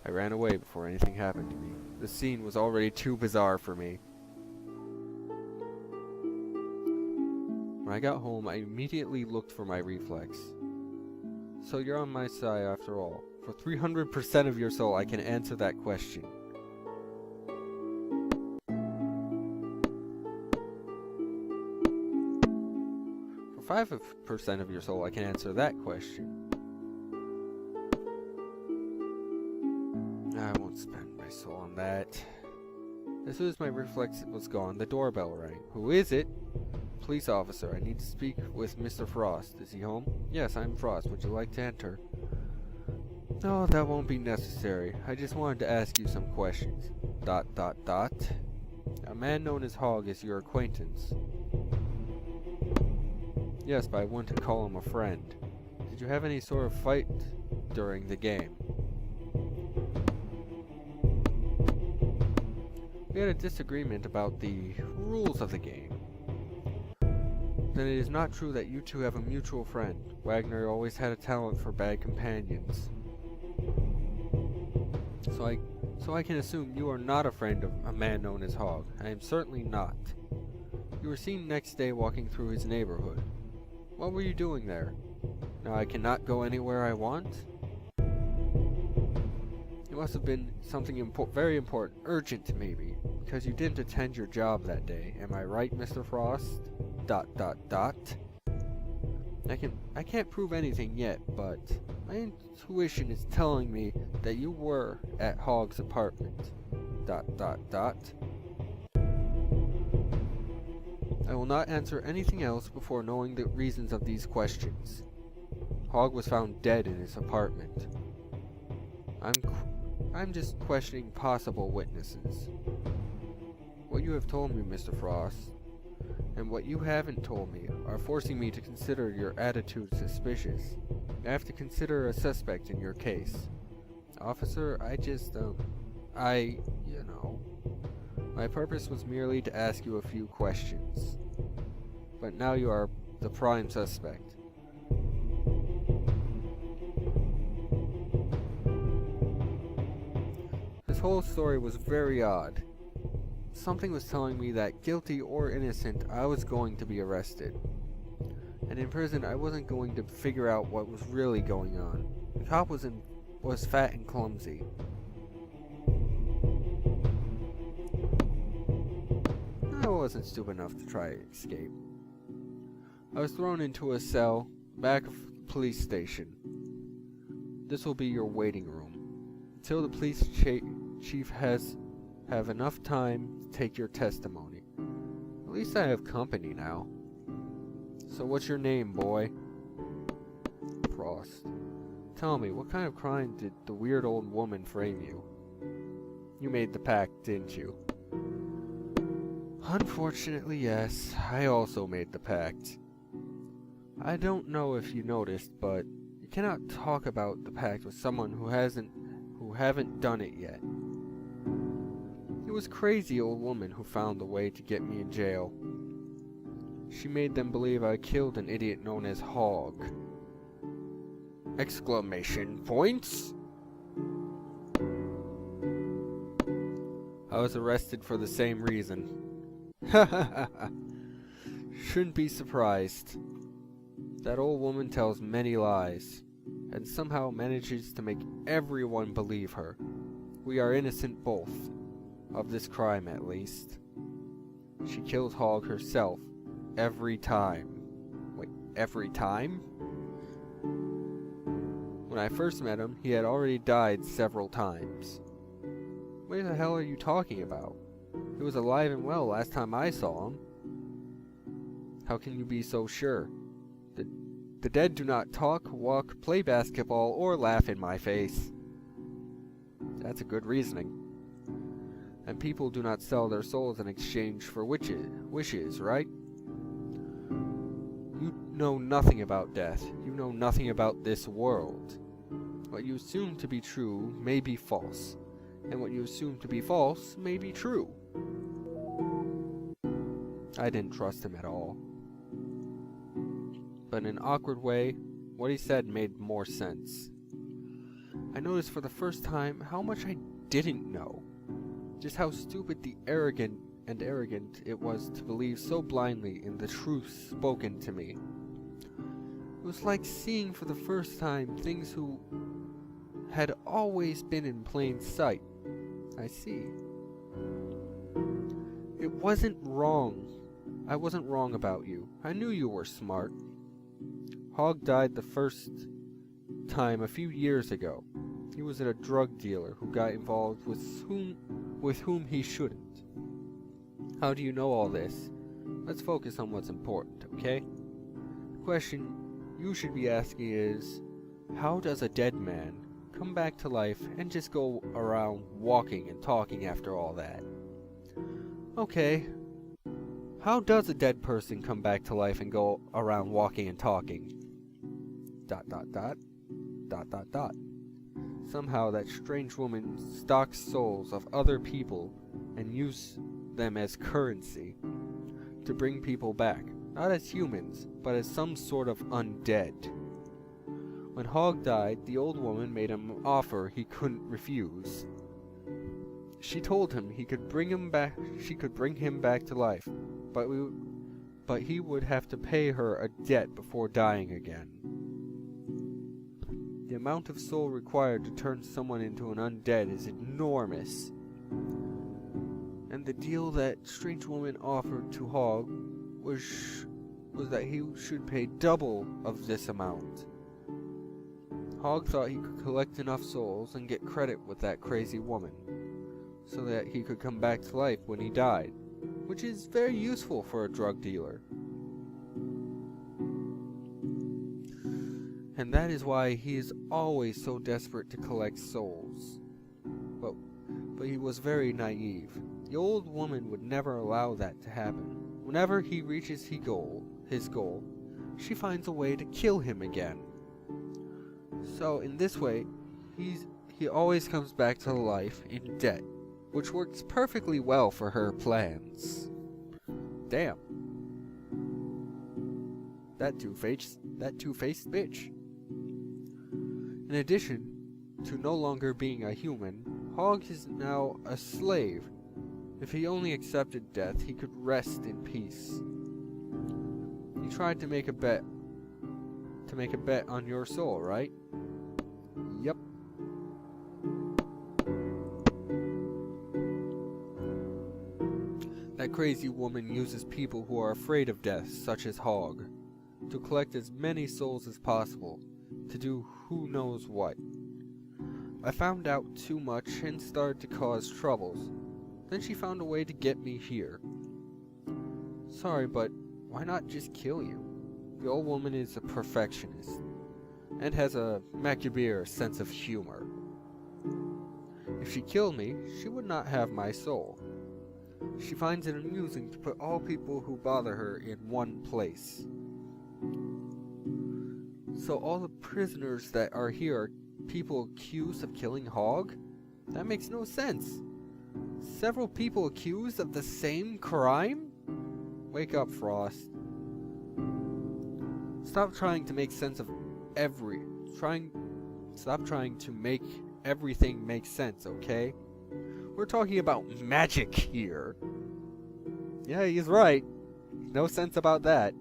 I ran away before anything happened to me. The scene was already too bizarre for me. When I got home, I immediately looked for my reflex. So you're on my side after all. For 300% of your soul, I can answer that question. For 5% of your soul, I can answer that question. I won't spend my soul on that. As soon as my reflex was gone, the doorbell rang. Who is it? Police officer, I need to speak with Mr. Frost. Is he home? Yes, I'm Frost. Would you like to enter? No, that won't be necessary. I just wanted to ask you some questions. ... A man known as Hog is your acquaintance. Yes, but I wouldn't call him a friend. Did you have any sort of fight during the game? We had a disagreement about the rules of the game. Then it is not true that you two have a mutual friend. Wagner always had a talent for bad companions. So I can assume you are not a friend of a man known as Hog. I am certainly not. You were seen next day walking through his neighborhood. What were you doing there? Now I cannot go anywhere I want? It must have been something very important, urgent maybe, because you didn't attend your job that day. Am I right, Mr. Frost? ... I can't prove anything yet, but my intuition is telling me that you were at Hog's apartment. ... I will not answer anything else before knowing the reasons of these questions. Hog was found dead in his apartment. I'm just questioning possible witnesses. What you have told me, Mr. Frost, and what you haven't told me are forcing me to consider your attitude suspicious. I have to consider a suspect in your case. Officer, my purpose was merely to ask you a few questions. But now you are the prime suspect. This whole story was very odd. Something was telling me that, guilty or innocent, I was going to be arrested. And in prison, I wasn't going to figure out what was really going on. The cop was fat and clumsy. I wasn't stupid enough to try to escape. I was thrown into a cell, back of the police station. This will be your waiting room, until the police chief have enough time to take your testimony. At least I have company now. So what's your name, boy? Frost. Tell me, what kind of crime did the weird old woman frame you? You made the pact, didn't you? Unfortunately, yes. I also made the pact. I don't know if you noticed, but you cannot talk about the pact with someone who haven't done it yet. It was crazy old woman who found the way to get me in jail. She made them believe I killed an idiot known as Hog. Exclamation points! I was arrested for the same reason. Shouldn't be surprised. That old woman tells many lies, and somehow manages to make everyone believe her. We are innocent both, of this crime at least. She kills Hog herself, every time. Wait, every time? When I first met him, he had already died several times. What the hell are you talking about? He was alive and well last time I saw him. How can you be so sure? The dead do not talk, walk, play basketball, or laugh in my face. That's a good reasoning. And people do not sell their souls in exchange for wishes, right? You know nothing about death. You know nothing about this world. What you assume to be true may be false, and what you assume to be false may be true. I didn't trust him at all. But in an awkward way, what he said made more sense. I noticed for the first time how much I didn't know. Just how stupid the arrogant it was to believe so blindly in the truth spoken to me. It was like seeing for the first time things who had always been in plain sight. I see. It wasn't wrong. I wasn't wrong about you. I knew you were smart. Hogg died the first time a few years ago. He was a drug dealer who got involved with whom he shouldn't. How do you know all this? Let's focus on what's important, okay? The question you should be asking is, how does a dead man come back to life and just go around walking and talking after all that? Okay. How does a dead person come back to life and go around walking and talking? ... Somehow that strange woman stocks souls of other people and uses them as currency to bring people back, not as humans, but as some sort of undead. When Hogg died, the old woman made him an offer he couldn't refuse. She told him she could bring him back to life, but he would have to pay her a debt before dying again. The amount of soul required to turn someone into an undead is enormous. And the deal that strange woman offered to Hogg was that he should pay double of this amount. Hogg thought he could collect enough souls and get credit with that crazy woman, so that he could come back to life when he died, which is very useful for a drug dealer. And that is why he is always so desperate to collect souls. But he was very naive. The old woman would never allow that to happen. Whenever he reaches his goal, she finds a way to kill him again. So in this way, he always comes back to life in debt, which works perfectly well for her plans. Damn. That two-faced bitch. In addition to no longer being a human, Hogg is now a slave. If he only accepted death, he could rest in peace. He tried to make a bet on your soul, right? Yep. That crazy woman uses people who are afraid of death, such as Hogg, to collect as many souls as possible, to do who knows what. I found out too much and started to cause troubles. Then she found a way to get me here. Sorry, but why not just kill you? The old woman is a perfectionist, and has a macabre sense of humor. If she killed me, she would not have my soul. She finds it amusing to put all people who bother her in one place. So all the prisoners that are here are people accused of killing Hogg? That makes no sense. Several people accused of the same crime? Wake up, Frost. Stop trying to make sense of Stop trying to make everything make sense, okay? We're talking about magic here. Yeah, he's right. No sense about that.